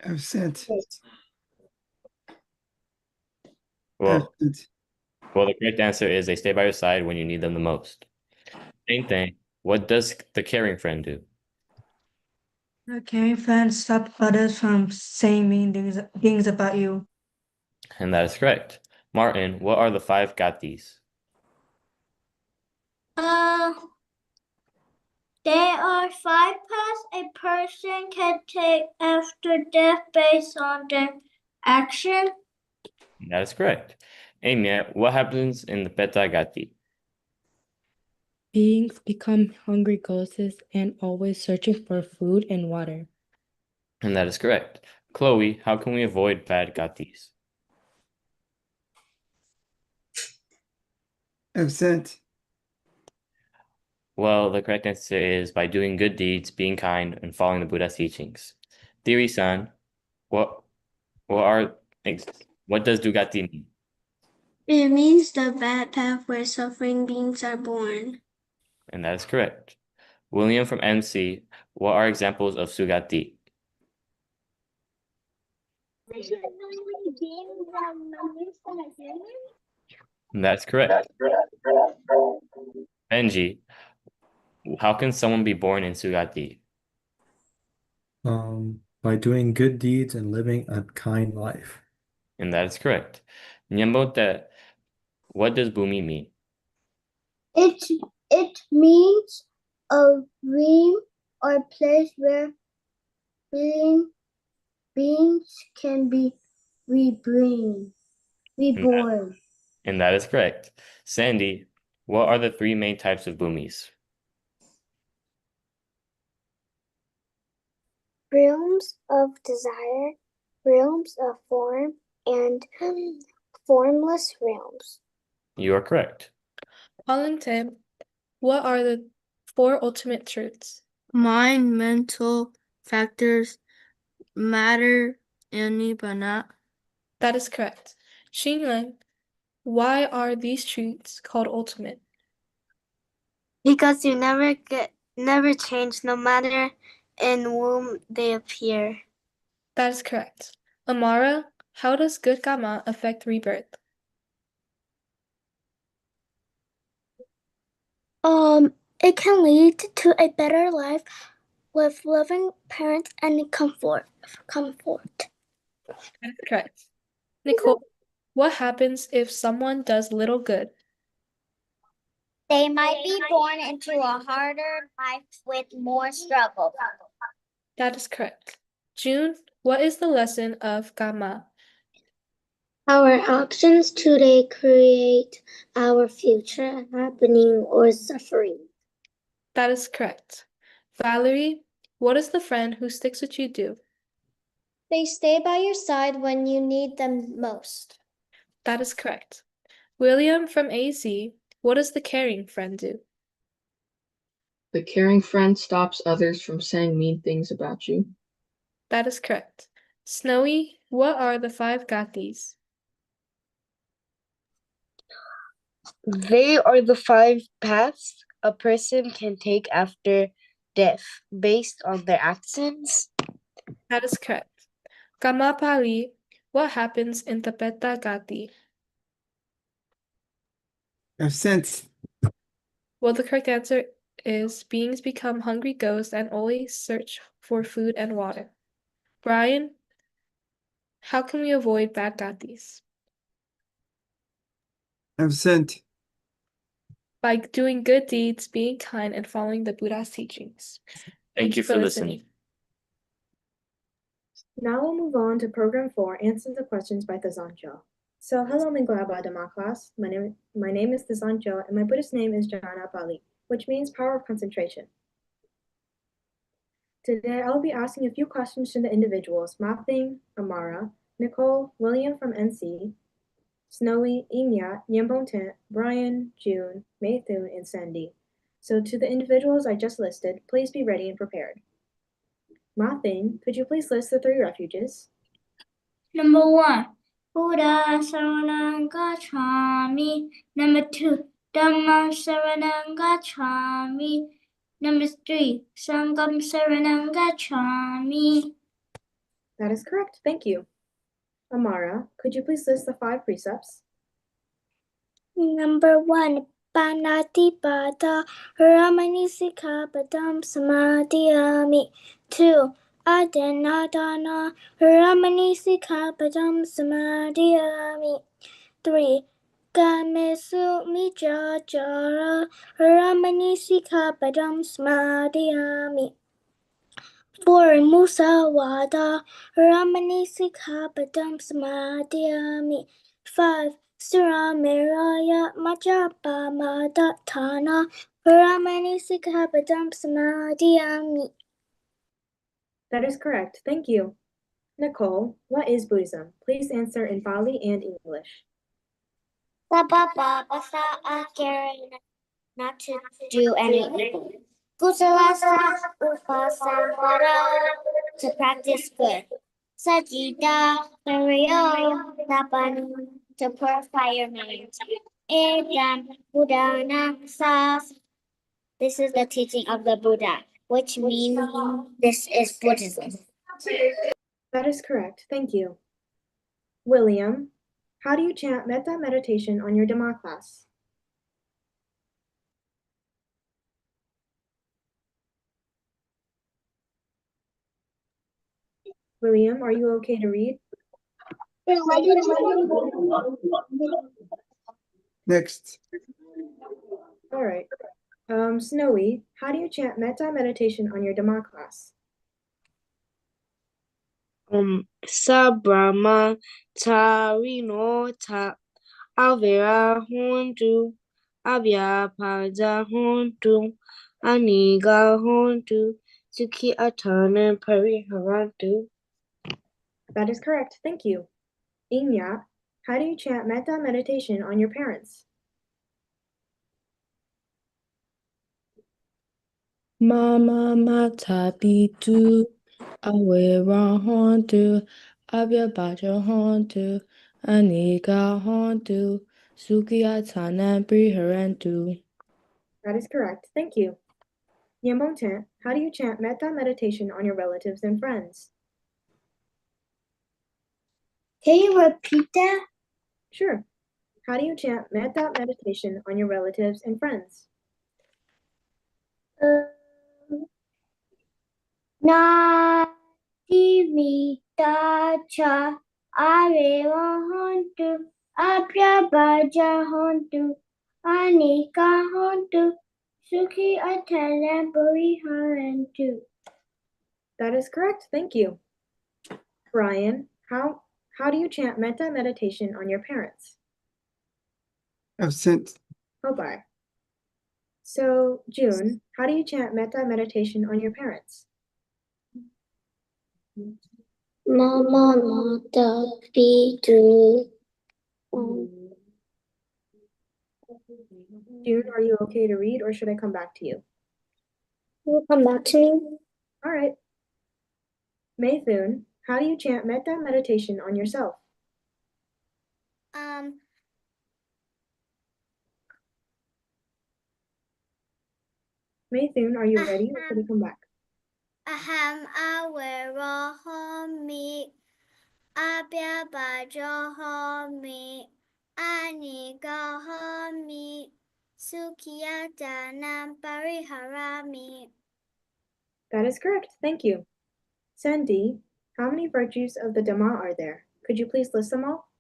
Absent. Well, the correct answer is they stay by your side when you need them the most. Same thing. What does the caring friend do? The caring friend stop others from saying mean things about you. And that is correct. Martin, what are the 5 gatis? There are 5 paths a person can take after death based on their action. That is correct. Amiet, what happens in the Peta Gati? Beings become hungry ghosts and always searching for food and water. And that is correct. Chloe, how can we avoid bad gatis? Absent. Well, the correct answer is by doing good deeds, being kind, and following the Buddha's teachings. Diri-san, what are What does Dugati mean? It means the bad path where suffering beings are born. And that is correct. William from MC, what are examples of Sugati? And that's correct. Benji, how can someone be born in Sugati? By doing good deeds and living a kind life. And that is correct. Nyambote, what does Bumi mean? It means a realm or place where beings can be reborn. And that is correct. Sandy, what are the three main types of Bumis? Realms of desire, realms of form, and formless realms. You are correct. Wellington, what are the four ultimate truths? Mind, mental factors, matter, and nibbana. That is correct. Xingling, why are these truths called ultimate? Because you never change no matter in whom they appear. That is correct. Amara, how does good karma affect rebirth? It can lead to a better life with loving parents and comfort. That is correct. Nicole, what happens if someone does little good? They might be born into a harder life with more struggle. That is correct. June, what is the lesson of karma? Our actions today create our future happening or suffering. That is correct. Valerie, what does the friend who sticks with you do? They stay by your side when you need them most. That is correct. William from AZ, what does the caring friend do? The caring friend stops others from saying mean things about you. That is correct. Snowy, what are the five gatis? They are the five paths a person can take after death based on their actions. That is correct. Kamapali, what happens in the Beta Gati? Absent. Well, the correct answer is beings become hungry ghosts and always search for food and water. Brian, how can we avoid bad gatis? Absent. By doing good deeds, being kind, and following the Buddha's teachings. Thank you for listening. Now we'll move on to Program 4, Answers to Questions by Thazancho. So, hello Minglaba Dhamma class. My name is Thazancho, and my Buddhist name is Jana Pali, which means power of concentration. Today, I'll be asking a few questions to the individuals, Mapping, Amara, Nicole, William from NC, Snowy, Inya, Nyambonten, Brian, June, Maythun, and Sandy. So to the individuals I just listed, please be ready and prepared. Mapping, could you please list the three refuges? Number 1, Buddha Saranam Gacchami. Number 2, Dhamma Saranam Gacchami. Number 3, Sangam Saranam Gacchami. That is correct, thank you. Amara, could you please list the 5 precepts? Number 1, Panatipada Ramani Sikkhapadam Samadhiyami. 2, Adanadana Ramani Sikkhapadam Samadhiyami. 3, Kamesu Mijajara Ramani Sikkhapadam Samadhiyami. 4, Musawada Ramani Sikkhapadam Samadhiyami. 5, Suramiraya Majapamadatana Ramani Sikkhapadam Samadhiyami. That is correct, thank you. Nicole, what is Buddhism? Please answer in Pali and English. Sababa basa not to do any evil. Kusalasa upasambara, to practice good. Sajida Saryo Tapan to purify your mind. Ekam Buddhana Sas. This is the teaching of the Buddha, which means this is Buddhism. That is correct. Thank you. William, how do you chant metta meditation on your Dhamma class? William, are you okay to read? Next. All right. Snowy, how do you chant metta meditation on your Dhamma class? Sa Brahma Tarino Ta Avera Hontu Abhyapaja Hontu Aniga Hontu Suki Atana Pariharantu. That is correct. Thank you. Inya, how do you chant metta meditation on your parents? Mama mata pitu awera hontu abyabaja hontu anika hontu sukiatana priharantu. That is correct. Thank you. Nyambongten, how do you chant metta meditation on your relatives and friends? Can you repeat that? Sure. How do you chant metta meditation on your relatives and friends? Na TV Tacha Areva Hontu Abhyabaja Hontu Anika Hontu Suki Atana Pariharantu. That is correct. Thank you. Brian, how do you chant metta meditation on your parents? Absent. Oh, bye. So, June, how do you chant metta meditation on your parents? Mama Mata Pitu. June, are you okay to read or should I come back to you? You come back to me. All right. Maythun, how do you chant metta meditation on yourself? Maythun, are you ready or should I come back? Aham awerohomi abhyabajohomi anigahomi sukhiyatanam pariharami. That is correct. Thank you. Sandy, how many virtues of the Dhamma are there? Could you please list them all?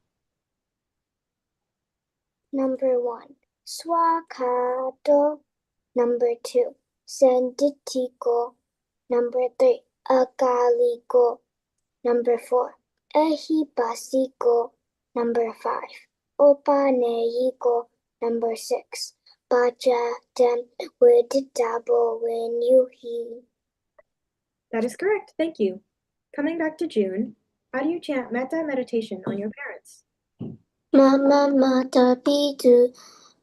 Number 1, swakato. Number 2, sanditiko. Number 3, akaliko. Number 4, ahipasiko. Number 5, opanayiko. Number 6, bhajatam viditabo when you hear. That is correct. Thank you. Coming back to June, how do you chant metta meditation on your parents? Mama mata pitu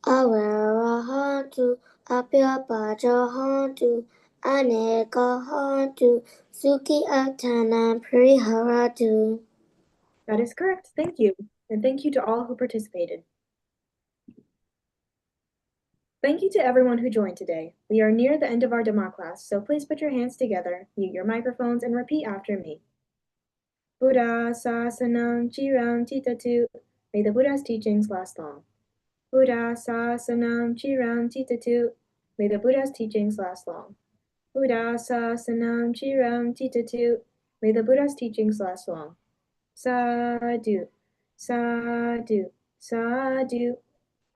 awarahantu apyapajahantu anekahantu suki atana priharatu. That is correct. Thank you. And thank you to all who participated. Thank you to everyone who joined today. We are near the end of our Dhamma class, so please put your hands together, mute your microphones, and repeat after me. Buddha Sasanam Chiram Titatu. May the Buddha's teachings last long. Buddha Sasanam Chiram Titatu. May the Buddha's teachings last long. Buddha Sasanam Chiram Titatu. May the Buddha's teachings last long. Sadhu, sadhu, sadhu.